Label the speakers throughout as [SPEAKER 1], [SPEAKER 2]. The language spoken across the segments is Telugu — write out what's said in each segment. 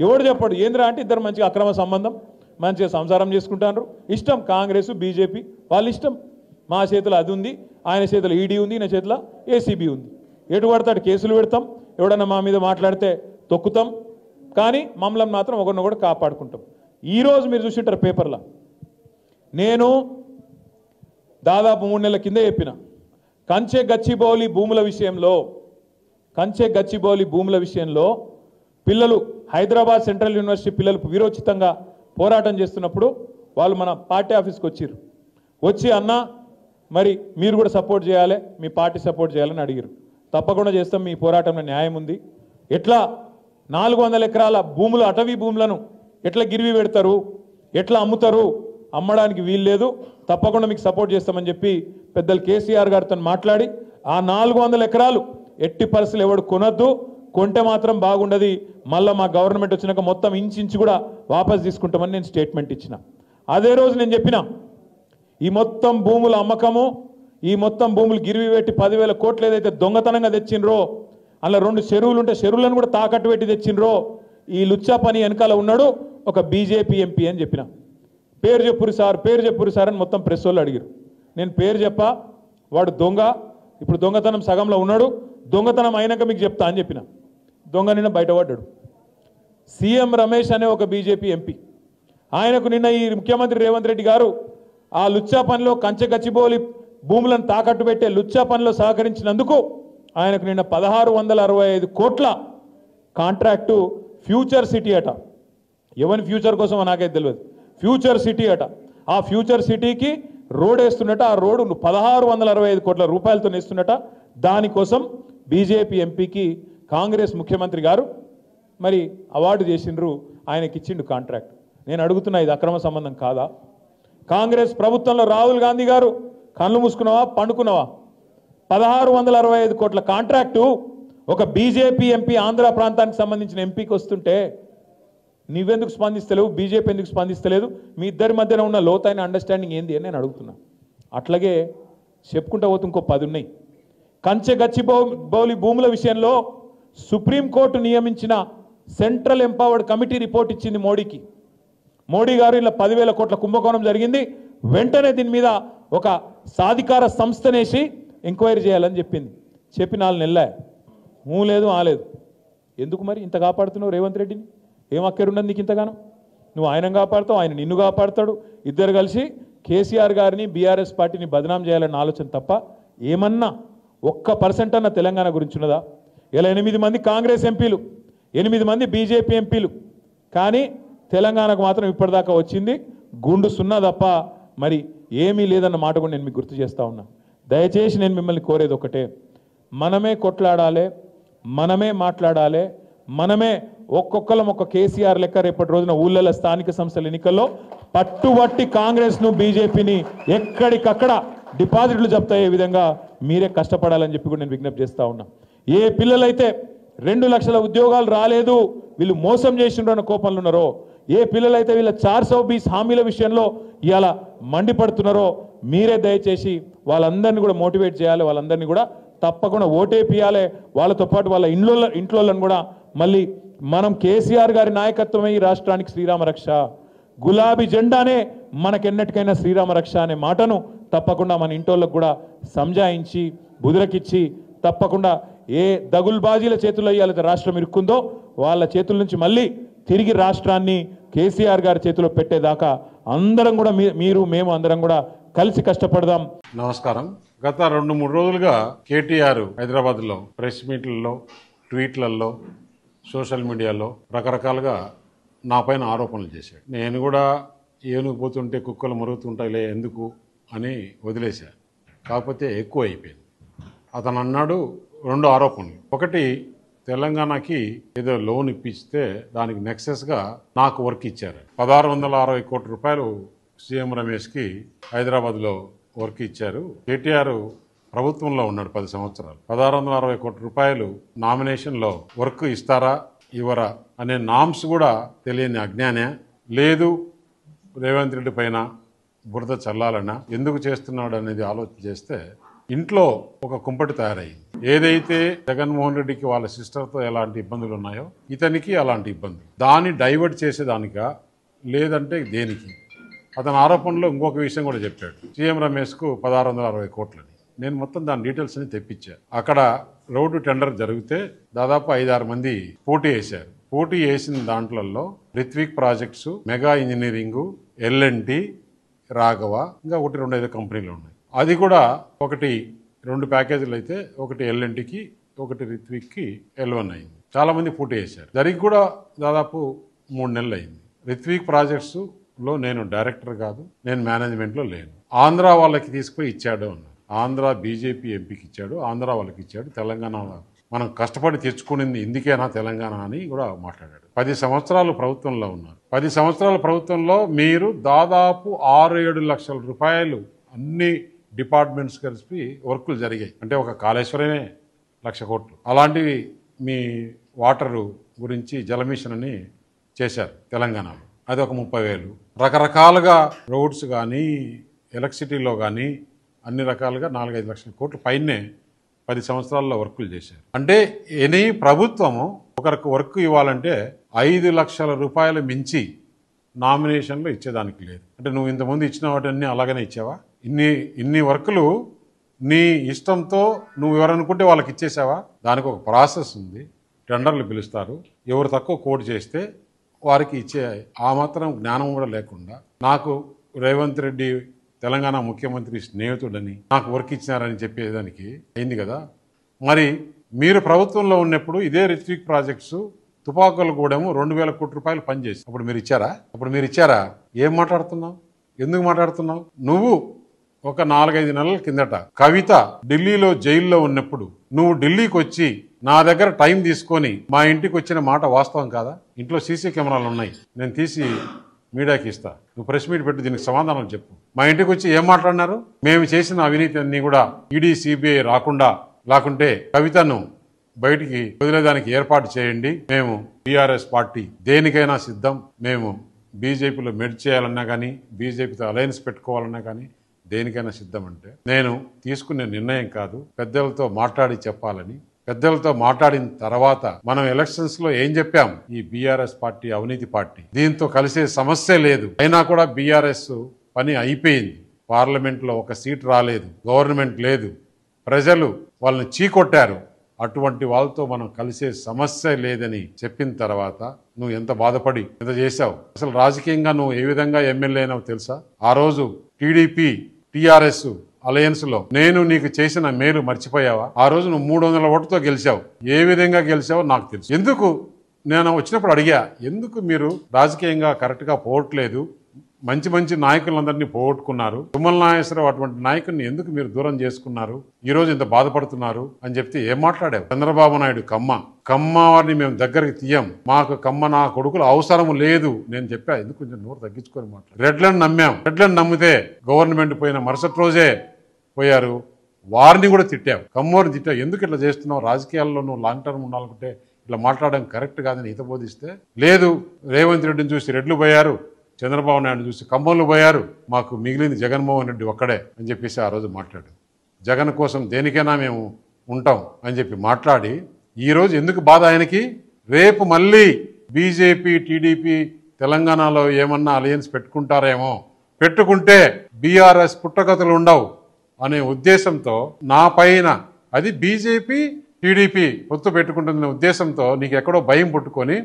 [SPEAKER 1] ఎవడు చెప్పాడు ఏంద్రా అంటే ఇద్దరు మంచిగా అక్రమ సంబంధం మంచిగా సంసారం చేసుకుంటారు ఇష్టం కాంగ్రెస్ బీజేపీ వాళ్ళ ఇష్టం మా చేతిలో అది ఉంది ఆయన చేతిలో ఈడీ ఉంది ఈయన చేతిలో ఏసీబీ ఉంది ఎటు పడతాడు కేసులు పెడతాం ఎవడన్నా మా మీద మాట్లాడితే తొక్కుతాం కానీ మమ్మల్ని మాత్రం ఒకరినొకడు కాపాడుకుంటాం ఈరోజు మీరు చూసింటారు పేపర్లో నేను దాదాపు 3 నెలల కింద చెప్పిన కంచె గచ్చిబౌలి భూముల విషయంలో పిల్లలు హైదరాబాద్ సెంట్రల్ యూనివర్సిటీ పిల్లలు విరోచితంగా పోరాటం చేస్తున్నప్పుడు వాళ్ళు మన పార్టీ ఆఫీస్కి వచ్చి అన్న మరి మీరు కూడా సపోర్ట్ చేయాలి మీ పార్టీ సపోర్ట్ చేయాలని అడిగారు తప్పకుండా చేస్తాం మీ పోరాటంలో న్యాయం ఉంది ఎట్లా 400 ఎకరాల భూములు అటవీ భూములను ఎట్లా గిరివి పెడతారు ఎట్లా అమ్ముతారు అమ్మడానికి వీలు లేదు తప్పకుండా మీకు సపోర్ట్ చేస్తామని చెప్పి పెద్దలు కేసీఆర్ గారితో మాట్లాడి ఆ 400 ఎకరాలు ఎట్టి పరిస్థితులు ఎవడు కొనొద్దు కొంటే మాత్రం బాగుండదు మళ్ళీ మా గవర్నమెంట్ వచ్చినాక మొత్తం ఇంచు కూడా వాపస్ తీసుకుంటామని నేను స్టేట్మెంట్ ఇచ్చిన అదే రోజు నేను చెప్పిన ఈ మొత్తం భూముల అమ్మకము ఈ మొత్తం భూములు గిరివి పెట్టి 10,000 కోట్లు ఏదైతే దొంగతనంగా తెచ్చిండ్రో అలా 2 చెరువులు ఉంటే చెరువులను కూడా తాకట్టు పెట్టి తెచ్చిండ్రో ఈ లుచ్చా పని వెనకాల ఉన్నాడు ఒక బీజేపీ ఎంపీ అని చెప్పిన పేరు చెప్పురు సార్ అని మొత్తం ప్రెస్ వాళ్ళు అడిగారు నేను పేరు చెప్పా వాడు దొంగ ఇప్పుడు దొంగతనం సగంలో ఉన్నాడు దొంగతనం అయినాక మీకు చెప్తా అని చెప్పిన దొంగ నిన్న బయటపడ్డాడు సీఎం రమేష్ అనే ఒక బీజేపీ ఎంపీ ఆయనకు నిన్న ఈ ముఖ్యమంత్రి రేవంత్ రెడ్డి గారు ఆ లుచ్చా పనిలో కంచె గచ్చిబౌలి భూములను తాకట్టు పెట్టే లుచ్చా పనిలో సహకరించినందుకు ఆయనకు నిన్న 1665 కోట్ల కాంట్రాక్టు ఫ్యూచర్ సిటీ అట ఎవరి ఫ్యూచర్ కోసం నాకైతే తెలియదు ఫ్యూచర్ సిటీ అట ఆ ఫ్యూచర్ సిటీకి రోడ్ వేస్తున్నట ఆ రోడ్డు 1665 కోట్ల రూపాయలతో వేస్తున్నట దానికోసం బీజేపీ ఎంపీకి కాంగ్రెస్ ముఖ్యమంత్రి గారు మరి అవార్డు చేసిండ్రు ఆయనకి ఇచ్చిండు కాంట్రాక్ట్ నేను అడుగుతున్నా ఇది అక్రమ సంబంధం కాదా కాంగ్రెస్ ప్రభుత్వంలో రాహుల్ గాంధీ గారు కళ్ళు మూసుకున్నావా పండుకున్నావా 1665 కోట్ల కాంట్రాక్టు ఒక బీజేపీ ఎంపీ ఆంధ్ర ప్రాంతానికి సంబంధించిన ఎంపీకి వస్తుంటే నువ్వెందుకు స్పందిస్తలేవు బీజేపీ ఎందుకు స్పందిస్తలేదు మీ ఇద్దరి మధ్యన ఉన్న లోతైన అండర్స్టాండింగ్ ఏంది అని నేను అడుగుతున్నా అట్లాగే చెప్పుకుంటా పోతే ఇంకో 10 ఉన్నాయి కంచె గచ్చిబౌలి భూముల విషయంలో సుప్రీంకోర్టు నియమించిన సెంట్రల్ ఎంపవర్డ్ కమిటీ రిపోర్ట్ ఇచ్చింది మోడీకి మోడీ గారు ఇలా 10,000 కోట్ల కుంభకోణం జరిగింది వెంటనే దీని మీద ఒక సాధికార సంస్థనేసి ఎంక్వైరీ చేయాలని చెప్పింది చెప్పి 4 నెలలే లేదు ఆలేదు ఎందుకు మరి ఇంత కాపాడుతున్నావు రేవంత్ రెడ్డిని ఏం అక్కరున్నది నీకు ఇంతగానో నువ్వు ఆయన కాపాడుతావు ఆయన నిన్ను కాపాడుతాడు ఇద్దరు కలిసి కేసీఆర్ గారిని బీఆర్ఎస్ పార్టీని బదనాం చేయాలన్న ఆలోచన తప్ప ఏమన్నా 1% అన్న తెలంగాణ గురించి ఉన్నదా ఇలా 8 మంది కాంగ్రెస్ ఎంపీలు 8 మంది బీజేపీ ఎంపీలు కానీ తెలంగాణకు మాత్రం ఇప్పటిదాకా వచ్చింది గుండు సున్నా తప్ప మరి ఏమీ లేదన్న మాట కూడా నేను మీకు గుర్తు చేస్తా ఉన్నా దయచేసి నేను మిమ్మల్ని కోరేది ఒకటే మనమే కొట్లాడాలి మనమే మాట్లాడాలి మనమే ఒక్కొక్కలం ఒక కేసీఆర్ లెక్క రేపటి రోజున ఊళ్ళల స్థానిక సంస్థల ఎన్నికల్లో పట్టుబట్టి కాంగ్రెస్ను బీజేపీని ఎక్కడికక్కడ డిపాజిట్లు జప్తయ్యే విధంగా మీరే కష్టపడాలని చెప్పి కూడా నేను విజ్ఞప్తి చేస్తా ఉన్నా ఏ పిల్లలైతే 2 లక్షల ఉద్యోగాలు రాలేదు వీళ్ళు మోసం చేసిండ్రు అన్న కోపంలో ఉన్నారో ఏ పిల్లలైతే వీళ్ళ 420 హామీల విషయంలో ఇవాళ మండిపడుతున్నారో మీరే దయచేసి వాళ్ళందరినీ కూడా మోటివేట్ చేయాలి వాళ్ళందరినీ కూడా తప్పకుండా ఓటేపియాలి వాళ్ళతో పాటు వాళ్ళ ఇంట్లోలను కూడా మళ్ళీ మనం కేసీఆర్ గారి నాయకత్వమే ఈ రాష్ట్రానికి శ్రీరామ రక్ష గులాబీ జెండానే మనకెన్నటికైనా శ్రీరామ రక్ష అనే మాటను తప్పకుండా మన ఇంటోళ్ళకు కూడా సంజాయించి బుదిరకిచ్చి తప్పకుండా ఏ దగుల్బాజీల చేతుల్లో ఇవాళ రాష్ట్రం ఇరుక్కుందో వాళ్ళ చేతుల నుంచి మళ్ళీ తిరిగి రాష్ట్రాన్ని కేసీఆర్ గారి చేతిలో పెట్టేదాకా అందరం కూడా మీరు మేము అందరం కూడా కలిసి కష్టపడదాం.
[SPEAKER 2] నమస్కారం. గత 2-3 రోజులుగా కేటీఆర్ హైదరాబాద్లో ప్రెస్ మీట్లలో ట్వీట్లలో సోషల్ మీడియాలో రకరకాలుగా నా పైన ఆరోపణలు చేశాడు. నేను కూడా ఏనుగు పోతుంటే కుక్కలు మురుగుతుంటాయిలే ఎందుకు అని వదిలేశా. కాకపోతే ఎక్కువ అయిపోయింది. అతను అన్నాడు 2 ఆరోపణలు. ఒకటి తెలంగాణకి ఏదో లోన్ ఇప్పిస్తే దానికి నెక్సెస్గా నాకు వర్క్ ఇచ్చారు. 1660 కోట్ల రూపాయలు సీఎం రమేష్కి హైదరాబాద్లో వర్క్ ఇచ్చారు. కేటీఆర్ ప్రభుత్వంలో ఉన్నాడు 10 సంవత్సరాలు. 1660 కోట్ల రూపాయలు నామినేషన్లో వర్క్ ఇస్తారా ఇవ్వరా అనే నామ్స్ కూడా తెలియని అజ్ఞానే లేదు. రేవంత్ రెడ్డి పైన బురద చల్లాలన్నా ఎందుకు చేస్తున్నాడు అనేది ఆలోచన చేస్తే ఇంట్లో ఒక కుంపటి తయారయ్యింది. ఏదైతే జగన్మోహన్ రెడ్డికి వాళ్ళ సిస్టర్తో ఎలాంటి ఇబ్బందులు ఉన్నాయో ఇతనికి అలాంటి ఇబ్బందులు, దాన్ని డైవర్ట్ చేసేదానికా లేదంటే దేనికి? అతని ఆరోపణలో ఇంకొక విషయం కూడా చెప్పాడు, సీఎం రమేష్కు 1660 కోట్లని. నేను మొత్తం దాని డీటెయిల్స్ అని తెప్పించా. అక్కడ రోడ్డు టెండర్ జరిగితే దాదాపు 5-6 మంది పోటీ వేశారు. పోటీ వేసిన దాంట్లలో Ritvik projects, mega engineering, LNT, Raghava, ఇంకా 1-2 ఏదో కంపెనీలు ఉన్నాయి. అది కూడా 1-2 ప్యాకేజీలు అయితే, ఒకటి ఎల్ఎన్టీకి, ఒకటి రిత్విక్కి L1 అయింది. చాలా మంది పోటీ వేశారు. జరిగి కూడా దాదాపు 3 నెలలు అయింది. రిత్విక్ ప్రాజెక్ట్స్ లో నేను డైరెక్టర్ కాదు, నేను మేనేజ్మెంట్లో లేను. ఆంధ్ర వాళ్ళకి తీసుకుపోయి ఇచ్చాడు అన్నారు. ఆంధ్ర బీజేపీ ఎంపీకి ఇచ్చాడు, ఆంధ్ర వాళ్ళకి ఇచ్చాడు, తెలంగాణ మనం కష్టపడి తెచ్చుకునింది ఇందుకేనా తెలంగాణ అని కూడా మాట్లాడాడు. 10 సంవత్సరాలు ప్రభుత్వంలో ఉన్నారు. 10 సంవత్సరాల ప్రభుత్వంలో మీరు దాదాపు 6-7 లక్షల రూపాయలు అన్ని డిపార్ట్మెంట్స్ కలిపి వర్కులు జరిగాయి. అంటే ఒక కాళేశ్వరమే 1,00,000 కోట్లు. అలాంటివి మీ వాటరు గురించి జలమిషన్ అని చేశారు తెలంగాణలో, అది ఒక 30,000. రకరకాలుగా రోడ్స్ కానీ ఎలక్ట్రిసిటీలో కానీ అన్ని రకాలుగా 4-5 లక్షల కోట్ల పైనే 10 సంవత్సరాల్లో వర్కులు చేశారు. అంటే ఎనీ ప్రభుత్వము ఒకరికి వర్క్ ఇవ్వాలంటే 5 లక్షల రూపాయలు మించి నామినేషన్లు ఇచ్చేదానికి లేదు. అంటే నువ్వు ఇంతకుముందు ఇచ్చిన వాటిని అలాగనే ఇచ్చావా? ఇన్ని వర్కులు నీ ఇష్టంతో నువ్వు ఎవరనుకుంటే వాళ్ళకి ఇచ్చేసావా? దానికి ఒక ప్రాసెస్ ఉంది. టెండర్లు పిలుస్తారు, ఎవరు తక్కువ కోట్ చేస్తే వారికి ఇచ్చే ఆ మాత్రం జ్ఞానం కూడా లేకుండా, నాకు రేవంత్ రెడ్డి తెలంగాణ ముఖ్యమంత్రి స్నేహితుడని నాకు వర్క్ ఇచ్చినారని చెప్పేదానికి అయింది కదా. మరి మీరు ప్రభుత్వంలో ఉన్నప్పుడు ఇదే రిత్విక్ ప్రాజెక్ట్స్ తుపాకులగూడెము 2,000 కోట్ల రూపాయలు పనిచేసి అప్పుడు మీరు ఇచ్చారా? ఏం మాట్లాడుతున్నావు? ఎందుకు మాట్లాడుతున్నావు? నువ్వు ఒక 4-5 నెలల కిందట కవిత ఢిల్లీలో జైల్లో ఉన్నప్పుడు నువ్వు ఢిల్లీకి వచ్చి నా దగ్గర టైం తీసుకొని మా ఇంటికి వచ్చిన మాట వాస్తవం కాదా? ఇంట్లో సీసీ కెమెరాలు ఉన్నాయి, నేను తీసి మీడియాకి ఇస్తా, నువ్వు ప్రెస్ మీట్ పెట్టి దీనికి సమాధానం చెప్పు. మా ఇంటికి వచ్చి ఏం మాట్లాడినారు? మేము చేసిన అవినీతి అన్ని కూడా ఈడీ సిబిఐ లేకుంటే కవితను బయటికి వదిలేదానికి ఏర్పాటు చేయండి. మేము టీఆర్ఎస్ పార్టీ దేనికైనా సిద్ధం. మేము బీజేపీలో మెర్జ్ చేయాలన్నా కానీ, బీజేపీతో అలయన్స్ పెట్టుకోవాలన్నా కానీ దేనికైనా సిద్ధం. అంటే నేను తీసుకునే నిర్ణయం కాదు, పెద్దలతో మాట్లాడి చెప్పాలని. పెద్దలతో మాట్లాడిన తర్వాత మనం ఎలక్షన్స్ లో ఏం చెప్పాం? ఈ బీఆర్ఎస్ పార్టీ అవినీతి పార్టీ, దీంతో కలిసే సమస్య లేదు. అయినా కూడా బీఆర్ఎస్ పని అయిపోయింది. పార్లమెంట్లో ఒక సీట్ రాలేదు, గవర్నమెంట్ లేదు, ప్రజలు వాళ్ళని చీకొట్టారు. అటువంటి వాళ్ళతో మనం కలిసే సమస్య లేదని చెప్పిన తర్వాత నువ్వు ఎంత బాధపడి ఎంత చేశావు? అసలు రాజకీయంగా నువ్వు ఏ విధంగా ఎమ్మెల్యే అయినావు తెలుసా? ఆ రోజు టీడీపీ టీఆర్ఎస్ అలయన్స్ లో నేను నీకు చేసిన మేలు మర్చిపోయావా? ఆ రోజు నువ్వు 300 ఓటుతో గెలిచావు. ఏ విధంగా గెలిచావో నాకు తెలుసు. ఎందుకు నేను వచ్చినప్పుడు అడిగా, ఎందుకు మీరు రాజకీయంగా కరెక్ట్ గా పోవట్లేదు? మంచి నాయకులందరినీ పోగొట్టుకున్నారు. తుమ్మల నాగేశ్వరరావు అటువంటి నాయకుడిని ఎందుకు మీరు దూరం చేసుకున్నారు? ఈ రోజు ఇంత బాధపడుతున్నారు అని చెప్తే ఏం మాట్లాడావు? చంద్రబాబు నాయుడు కమ్మ వారిని మేము దగ్గరికి తీయం, మాకు కమ్మ నా కొడుకులు అవసరం లేదు నేను చెప్పా. ఎందుకు కొంచెం నోరు తగ్గించుకొని మాట్లాడు. రెడ్లను నమ్మాం, రెడ్లను నమ్మితే గవర్నమెంట్ పోయిన మరుసటి రోజే పోయారు, వారిని కూడా తిట్టావు, కమ్మోరిని తిట్టావు. ఎందుకు ఇట్లా చేస్తున్నావు? రాజకీయాల్లో నువ్వు లాంగ్ టర్మ్ ఉండాలనుకుంటే ఇట్లా మాట్లాడడం కరెక్ట్ కాదని హిత బోధిస్తే, లేదు రేవంత్ రెడ్డిని చూసి రెడ్లు పోయారు, చంద్రబాబు నాయుడు చూసి కమ్మోళ్ళు పోయారు, మాకు మిగిలింది జగన్మోహన్ రెడ్డి ఒక్కడే అని చెప్పేసి ఆ రోజు మాట్లాడు. జగన్ కోసం దేనికైనా మేము ఉంటాం అని చెప్పి మాట్లాడి ఈరోజు ఎందుకు బాధ ఆయనకి? రేపు మళ్ళీ బీజేపీ టీడీపీ తెలంగాణలో ఏమన్నా అలయన్స్ పెట్టుకుంటారేమో, పెట్టుకుంటే బీఆర్ఎస్ పుట్టగతులు ఉండవు అనే ఉద్దేశంతో నా పైన, అది బీజేపీ టీడీపీ పొత్తు పెట్టుకుంటుందనే ఉద్దేశంతో నీకు ఎక్కడో భయం పుట్టుకొని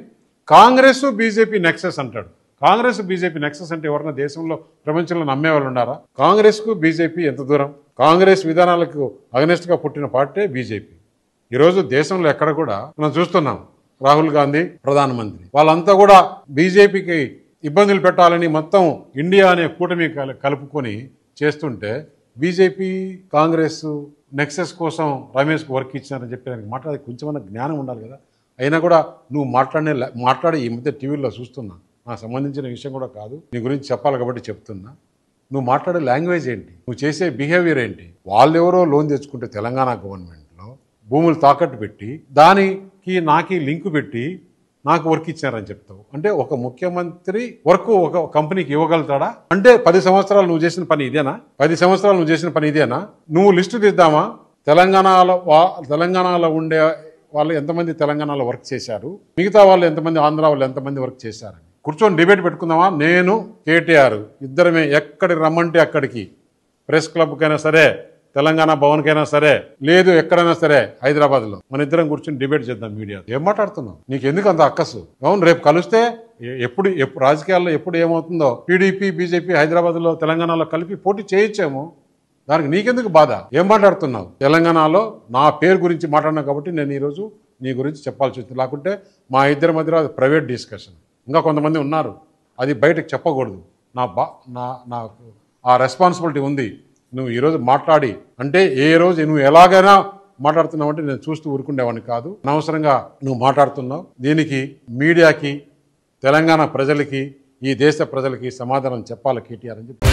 [SPEAKER 2] కాంగ్రెస్ బీజేపీ నెక్సెస్ అంటాడు. కాంగ్రెస్ బీజేపీ నెక్సెస్ అంటే ఎవరన్నా దేశంలో ప్రపంచంలో నమ్మేవాళ్ళు ఉన్నారా? కాంగ్రెస్కు బీజేపీ ఎంత దూరం? కాంగ్రెస్ విధానాలకు అగనెస్ట్గా పుట్టిన పార్టీ బీజేపీ. ఈరోజు దేశంలో ఎక్కడ కూడా మనం చూస్తున్నాం, రాహుల్ గాంధీ ప్రధానమంత్రి, వాళ్ళంతా కూడా బీజేపీకి ఇబ్బందులు పెట్టాలని మొత్తం ఇండియా అనే కూటమి కలుపుకొని చేస్తుంటే బీజేపీ కాంగ్రెస్ నెక్సెస్ కోసం రమేష్కు వర్క్ ఇచ్చినారని చెప్పి మాట్లాడే కొంచెమన్నా జ్ఞానం ఉండాలి కదా. అయినా కూడా నువ్వు మాట్లాడి ఈ మధ్య టీవీలో చూస్తున్నా, నాకు సంబంధించిన విషయం కూడా కాదు, నీ గురించి చెప్పాలి కాబట్టి చెప్తున్నా. నువ్వు మాట్లాడే లాంగ్వేజ్ ఏంటి? నువ్వు చేసే బిహేవియర్ ఏంటి? వాళ్ళెవరో లోన్ తెచ్చుకుంటే తెలంగాణ గవర్నమెంట్లో భూములు తాకట్టు పెట్టి దానికి నాకి లింకు పెట్టి నాకు వర్క్ ఇచ్చారని చెప్తావు. అంటే ఒక ముఖ్యమంత్రి వర్క్ ఒక కంపెనీకి ఇవ్వగలుగుతాడా? అంటే 10 సంవత్సరాలు నువ్వు చేసిన పని ఇదేనా? 10 సంవత్సరాలు నువ్వు చేసిన పని ఇదేనా? నువ్వు లిస్టు తీద్దామా? తెలంగాణలో ఉండే వాళ్ళు ఎంతమంది తెలంగాణలో వర్క్ చేశారు, మిగతా వాళ్ళు ఎంతమంది, ఆంధ్ర వాళ్ళు ఎంతమంది వర్క్ చేశారని కూర్చొని డిబేట్ పెట్టుకుందామా? నేను కేటీఆర్ ఇద్దరమే ఎక్కడికి రమ్మంటే అక్కడికి, ప్రెస్ క్లబ్కైనా సరే, తెలంగాణ భవన్కైనా సరే, లేదు ఎక్కడైనా సరే హైదరాబాద్లో మన ఇద్దరం కూర్చొని డిబేట్ చేద్దాం. మీడియా ఏం మాట్లాడుతున్నావు? నీకు ఎందుకు అంత అక్కసు? అవును, రేపు కలిస్తే ఎప్పుడు రాజకీయాల్లో ఎప్పుడు ఏమవుతుందో, టీడీపీ బీజేపీ హైదరాబాద్లో తెలంగాణలో కలిపి పోటీ చేయొచ్చేమో, దానికి నీకెందుకు బాధ? ఏం మాట్లాడుతున్నావు? తెలంగాణలో నా పేరు గురించి మాట్లాడినా కాబట్టి నేను ఈరోజు నీ గురించి చెప్పాల్సి వచ్చింది. లేకుంటే మా ఇద్దరి మధ్యలో అది ప్రైవేట్ డిస్కషన్. ఇంకా కొంతమంది ఉన్నారు, అది బయటకు చెప్పకూడదు. నాకు ఆ రెస్పాన్సిబిలిటీ ఉంది. నువ్వు ఈరోజు మాట్లాడి అంటే ఏ రోజు నువ్వు ఎలాగైనా మాట్లాడుతున్నావు అంటే నేను చూస్తూ ఊరుకుండేవాడిని కాదు. అనవసరంగా నువ్వు మాట్లాడుతున్నావు. దీనికి మీడియాకి, తెలంగాణ ప్రజలకి, ఈ దేశ ప్రజలకి సమాధానం చెప్పాలి కేటీఆర్ అని చెప్పి